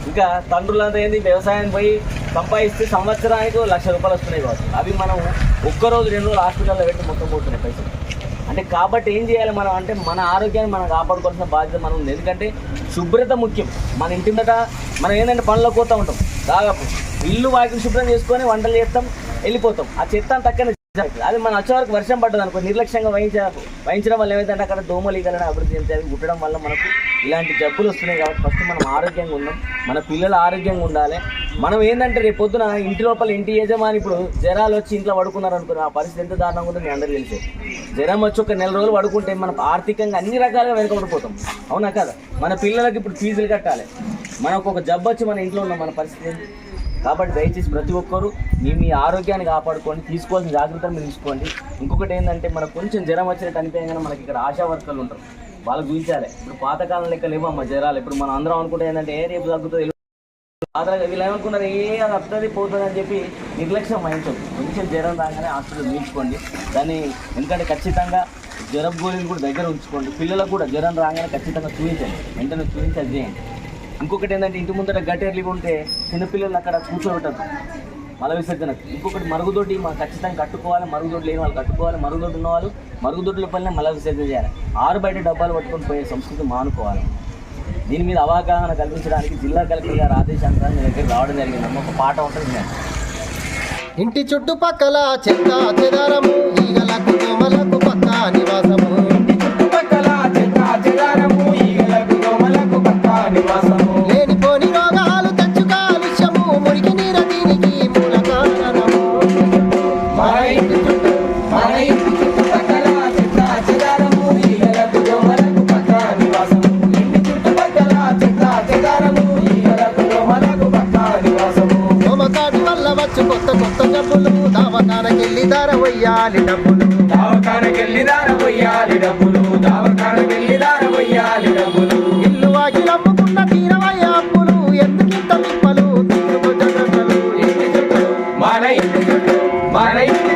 ఇంకా తండ్రులంతా ఏంది వ్యవసాయం పోయి సంపాదిస్తే సంవత్సరానికి 1,00,000 రూపాయలు వస్తున్నాయి కావచ్చు. అవి మనం ఒక్కరోజు 2 రోజులు హాస్పిటల్లో పెట్టి మొత్తం పోతున్నాయి పైసలు. అంటే కాబట్టి ఏం చేయాలి మనం అంటే మన ఆరోగ్యాన్ని మనం కాపాడుకోవాల్సిన బాధ్యత మనం ఉంది. ఎందుకంటే శుభ్రత ముఖ్యం. మన ఇంటి ముందట మనం ఏంటంటే పనులకు పోతూ ఉంటాం, దాదాపు ఇల్లు వాకిలు శుభ్రం చేసుకొని వంటలు చేస్తాం, వెళ్ళిపోతాం. ఆ చెత్త తక్కనే అది మన వచ్చే వరకు వర్షం పడ్డది అనుకో, నిర్లక్ష్యంగా వహించడం వల్ల ఏమైందంటే అక్కడ దోమలు ఈగలను అభివృద్ధి చెందుతాయి. అవి కుట్టడం వల్ల మనకు ఇలాంటి జబ్బులు వస్తున్నాయి. కాబట్టి ఫస్ట్ మనం ఆరోగ్యంగా ఉన్నాం, మన పిల్లలు ఆరోగ్యంగా ఉండాలి. మనం ఏంటంటే రేపు పొద్దున ఇంటి లోపల ఇంటి యజమాని ఇప్పుడు జ్వరాలు వచ్చి ఇంట్లో పడుకున్నారు అనుకున్న ఆ పరిస్థితి ఎంత దారుణంగా ఉందో మీ అందరికీ తెలిసే. జ్వరం వచ్చి ఒక 4 రోజులు పడుకుంటే మనం ఆర్థికంగా అన్ని రకాలుగా వెనుకబడిపోతాం. అవునా కదా? మన పిల్లలకి ఇప్పుడు ఫీజులు కట్టాలి, మనకు ఒక జబ్బు వచ్చి మన ఇంట్లో ఉన్నాం, మన పరిస్థితి ఏంటి? కాబట్టి దయచేసి ప్రతి ఒక్కరు మీ ఆరోగ్యాన్ని కాపాడుకోండి, తీసుకోవాల్సిన జాగ్రత్తలు మీరు తీసుకోండి. ఇంకొకటి ఏంటంటే మనకు కొంచెం జ్వరం వచ్చినట్టు అనిపించగానే మనకి ఇక్కడ ఆశా వర్కర్లు ఉంటారు, వాళ్ళకి చూపించాలి. ఇప్పుడు పాతకాలం లెక్క లేవమ్మ జ్వరాలు. ఇప్పుడు మనం అందరం అనుకుంటే ఏంటంటే రేపు తగ్గుతుంది, వీళ్ళు ఏమనుకున్నారు అది వస్తుంది పోతుంది అని చెప్పి నిర్లక్ష్యం వహించదు. కొంచెం జ్వరం రాగానే హాస్పిటల్ చూపించుకోండి దాన్ని. ఎందుకంటే ఖచ్చితంగా జ్వరం గోళీలు కూడా దగ్గర ఉంచుకోండి. పిల్లలకు కూడా జ్వరం రాగానే ఖచ్చితంగా చూపించండి, వెంటనే చూపించి అది చేయండి. ఇంకొకటి ఏంటంటే ఇంటి ముందర గట్టెర్లీగా ఉంటే చిన్నపిల్లలు అక్కడ కూర్చోబెట్టదు మల విసర్జనకు. ఇంకొకటి మరుగుదొడ్డి మనం ఖచ్చితంగా కట్టుకోవాలి, మరుగుదొడ్లు లేని వాళ్ళు కట్టుకోవాలి, మరుగుదొడ్డు ఉన్న వాళ్ళు మరుగుదొడ్ల పైన మల విసర్జన చేయాలి. 6 బయట డబ్బాలు పట్టుకొని పోయే సంస్కృతి మానుకోవాలి. దీని మీద అవగాహన కల్పించడానికి జిల్లా కలెక్టర్ గారు ఆదేశానుసారం మీ దగ్గర రావడం జరిగిందమ్మ. ఒక పాట ఉంటుంది, ఇంటి చుట్టుపక్కల చెత్త చెదారము, ఈగలకు దోమలకు పక్క నివాసము. ఇంటి చుట్టుపక్కల చెత్త చెదారము, ఈగలకు దోమలకు పక్క నివాసము. లేనిపోని రోగాలు తెచ్చు కాలుష్యము, మురికి నీర దీనికి మూల కారణము. మన ఇంటి చుట్టుపక్కల చెత్త చెదారము, ఈగలకు దోమలకు పక్క నివాసము. ఇంటి చుట్టుపక్కల చెత్త చెదారము, ఈగలకు దోమలకు పక్క నివాసము. దోమకాటి వల్ల వచ్చు కొత్త కొత్త జబ్బులు, దావకానకెళ్ళి ధర వయ్యాలి డబ్బులు. దావకానకెళ్ళి ధర వయ్యాలి డబ్బులు, దావకానకెళ్ళి ధర వయ్యాలి డబ్బులు. ఇల్లు వాకిలు అమ్ముకున్న తీరవయ్య అప్పులు, ఎందుకింత తిప్పలు తిరుగుకు జగలు. మన ఇంటి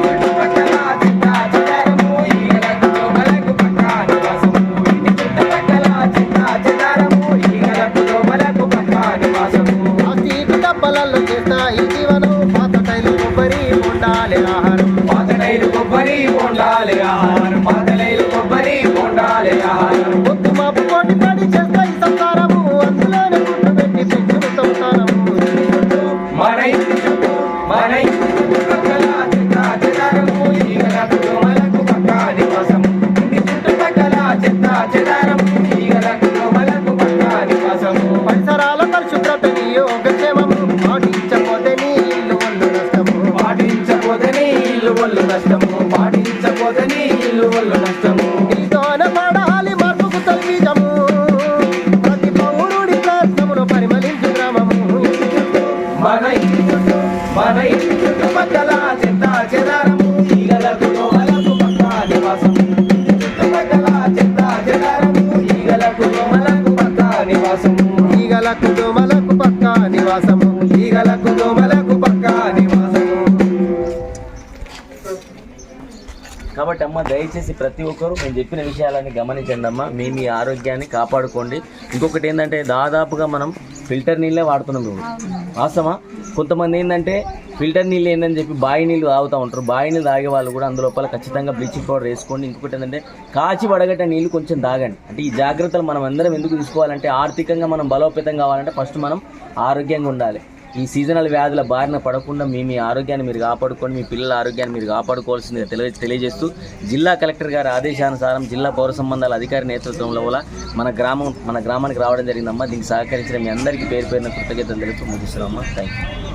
చుట్టుపక్కల చెత్త చెదారము, ఈగలకు దోమలకు పక్క నివాసము. ఇంటి చుట్టుపక్కల చెత్త చెదారము, ఈగలకు దోమలకు పక్క నివాసము. ప్లాస్టిక్ డబ్బలలో చేస్తాయి జీవనం, పాత టైలు కొబ్బరి ఉండాలి ఆహారం. పాతటైలు కొబ్బరి బొండాలి ఆహారం, పాతటైలు కొబ్బరి బొండాలి ఆహారం. పొద్దు మాపు కోటి పడి చేస్తాయి సంసారము, అందులోనే గుడ్డు పెట్టి పెంచును సంసారము. మన ఇంటి చుట్టుపక్కల చెత్త చెదారము, ఈగలకు దోమలకు పక్క నివాసము. ఇంటి చుట్టుపక్కల చెత్త చెదారము, ఈగలకు దోమలకు పక్క నివాసము. పరిసరాల పరిశుభ్రత నీ యోగక్షేమము, పాటించకపోతే నీ ఇల్లు ఒళ్ళు నష్టము. పాటించకపోతే నీ ఇల్లు ఒళ్ళు నష్టము, పాటించకపోతే నీ ఇల్లు ఒళ్ళు నష్టము. నీతోనే పడాలి మార్పుకు తల్బీజము, ప్రతి పౌరుడి ప్రయత్నమును పరిమళించు గ్రామము. మన ఇంటి చుట్టుపక్కల చెత్త చెదారము, ఈగలకు దోమలకు పక్క నివాసము. ఇంటి చుట్టుపక్కల చెత్త చెదారము, ఈగలకు దోమలకు పక్క నివాసము. ఈగలకు దోమలకు పక్క నివాసము. ఈగలకు దోమలకు పక్క నివాసము. కాబట్టి అమ్మ దయచేసి ప్రతి ఒక్కరు నేను చెప్పిన విషయాలని గమనించండి అమ్మ. మీ ఆరోగ్యాన్ని కాపాడుకోండి. ఇంకొకటి ఏంటంటే దాదాపుగా మనం ఫిల్టర్ నీళ్ళే వాడుతున్నాం ఇప్పుడు, వాస్తవా? కొంతమంది ఏంటంటే ఫిల్టర్ నీళ్ళు ఏంటని చెప్పి బావి నీళ్ళు తాగుతూ ఉంటారు. బావి నీళ్ళు తాగే వాళ్ళు కూడా అందులోపల ఖచ్చితంగా బ్లీచింగ్ పౌడర్ వేసుకోండి. ఇంకొకటి ఏంటంటే కాచి వడగట్టే నీళ్ళు కొంచెం తాగండి. అంటే ఈ జాగ్రత్తలు మనం అందరం ఎందుకు తీసుకోవాలంటే ఆర్థికంగా మనం బలోపేతం కావాలంటే ఫస్ట్ మనం ఆరోగ్యంగా ఉండాలి. ఈ సీజనల్ వ్యాధుల బారిన పడకుండా మీ ఆరోగ్యాన్ని మీరు కాపాడుకోండి, మీ పిల్లల ఆరోగ్యాన్ని మీరు కాపాడుకోవాల్సిందిగా తెలియజేస్తూ జిల్లా కలెక్టర్ గారి ఆదేశానుసారం జిల్లా పౌర సంబంధాల అధికారి నేతృత్వంలో మన గ్రామానికి రావడం జరిగిందమ్మా. దీనికి సహకరించిన మీ అందరికీ పేరు పేరున కృతజ్ఞతలు తెలుపుతూ ముగిస్తున్నామమ్మా. Thank you.